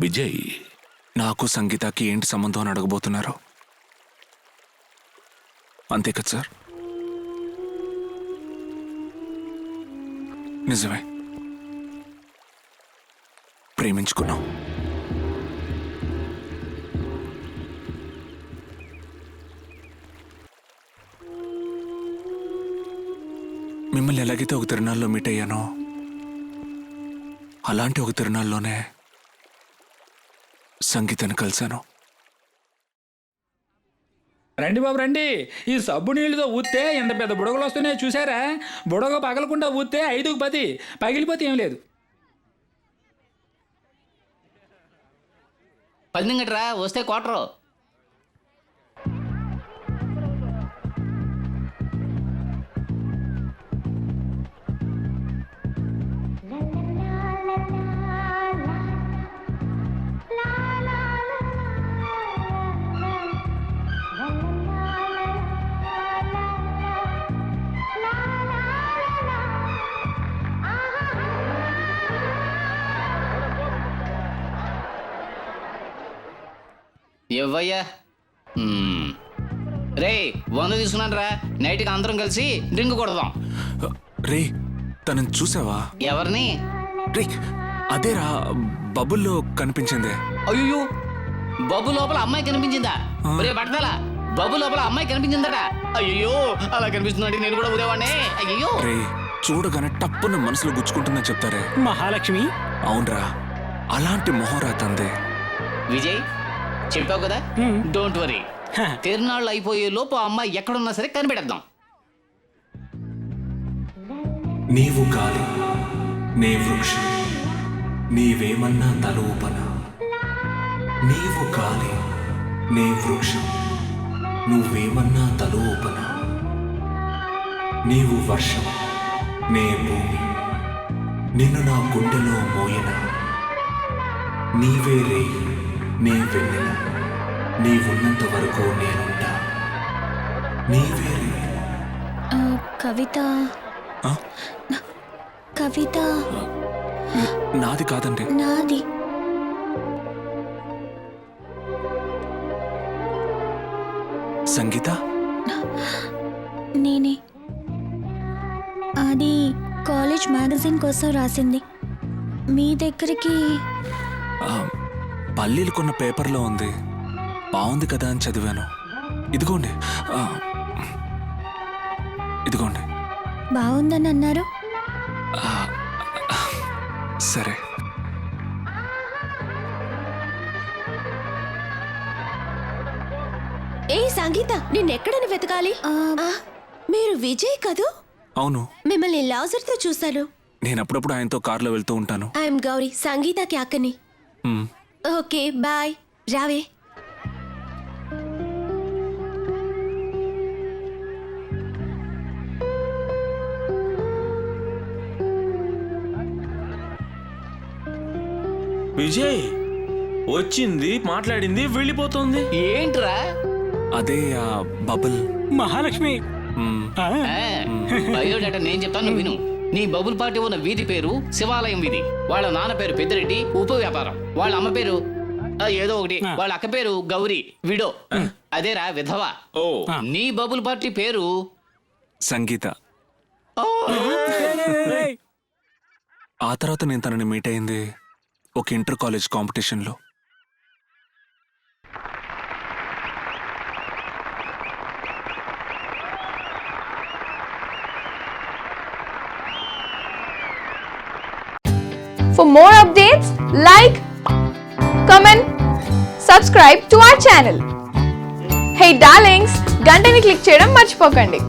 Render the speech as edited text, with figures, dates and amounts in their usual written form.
విజయ్, నాకు సంగీతకి ఏంటి సంబంధం అని అడగబోతున్నారు అంతే కదా సార్? నిజమే, ప్రేమించుకున్నాం. మిమ్మల్ని ఎలాగైతే ఒక తిరునాళ్ళలో మీట్ అయ్యానో అలాంటి ఒక తిరునాళ్ళలోనే సంగీతాన్ని కలిశాను. రండి బాబు రండి. ఈ సబ్బు నీళ్ళతో ఊస్తే ఎంత పెద్ద బుడగలు వస్తున్నాయో చూసారా? బుడగ పగలకుండా ఊస్తే 5కు 10, పగిలిపోతే ఏం లేదు. 10 గంటరా వస్తే క్వార్టరు. ఇవ్వయ్యా. రే 100 తీసుకున్నాను రా. నైట్కి అందరం కలిసి డ్రింక్ కొడదాం. రే, తనని చూసావా? ఎవరిని? రే, అదేరా బబుల్లో కనిపించిందే. అయ్యో, బబ్బు లోపల అమ్మాయి కనిపించిందా? రే బట్టదల, బబ్బు లోపల అమ్మాయి కనిపించిందట. అయ్యో, అలా కనిపిస్తుందంటే నేను కూడా ఉదేవాడినే. అయ్యో రే, చూడగానే టప్పున మనసులో గుచ్చుకుంటుందని చెప్తారే. మహాలక్ష్మి. అవునరా, అలాంటి మొహరా తందే. విజయ్ చెప్పావు కదా, డోంట్ వరీ. తిరునాళ్ళు అయిపోయే లోపు ఆ అమ్మాయి ఎక్కడున్నా సరే కనిపెడద్దాం. నీవు గాలి, నే వృక్షం, నీవేమన్నా తలూపన. నీవు గాలి, నే వృక్షం, నువ్వేమన్నా తలూపన. నీవు వర్షం, నే భూమి, నిన్ను నా గుండెలో మోయన. నీవే రేయి, నే వెన్నెల, నీవున్నంత వరకు నేనుంటా. నీవే రేయి. కవిత. కవిత నాది కాదండి. నాది. సంగీత నేనే. అది కాలేజ్ మ్యాగజైన్ కోసం రాసింది. మీ దగ్గరికి పల్లీలు కొన్న పేపర్లో ఉంది. బాగుంది కదా అని చదివాను. ఇదిగోండి, ఇదిగోండి. బాగుందని అన్నారు. సరే. ఏ సంగీత, నిన్నెక్కడని వెతకాలి? మీరు విజయ్ కదూ? అవును, మిమ్మల్ని లాజర్తో చూశాను. నేను అప్పుడప్పుడు ఆయనతో కార్లో వెళ్తూ ఉంటాను. ఐఎమ్ గౌరీ, సంగీతకి అక్కని. ఓకే బాయ్, రావే. విజయ్ వచ్చింది, మాట్లాడింది, వెళ్ళిపోతుంది. ఏంట్రా? అదే ఆ బబుల్. మహాలక్ష్మి. బయోడేటా నేను చెప్తాను, విను. నీ బబుల్ పార్టీ ఉన్న వీధి పేరు శివాలయం వీధి. వాళ్ళ నాన్న పేరు పెద్దిరెడ్డి, ఉప వ్యాపారం. వాళ్ళ అమ్మ పేరు ఏదో ఒకటి. వాళ్ళ అక్క పేరు గౌరీ, విడో. అదేరా విధవ. నీ బబుల్ పార్టీ పేరు సంగీత. ఆ తర్వాత నేను తనని మీట్ అయింది ఒక ఇంటర్ కాలేజ్ కాంపిటీషన్లో. For more updates, like, comment, subscribe to our channel. Hey darlings, గంటని click చేయడం మర్చిపోకండి.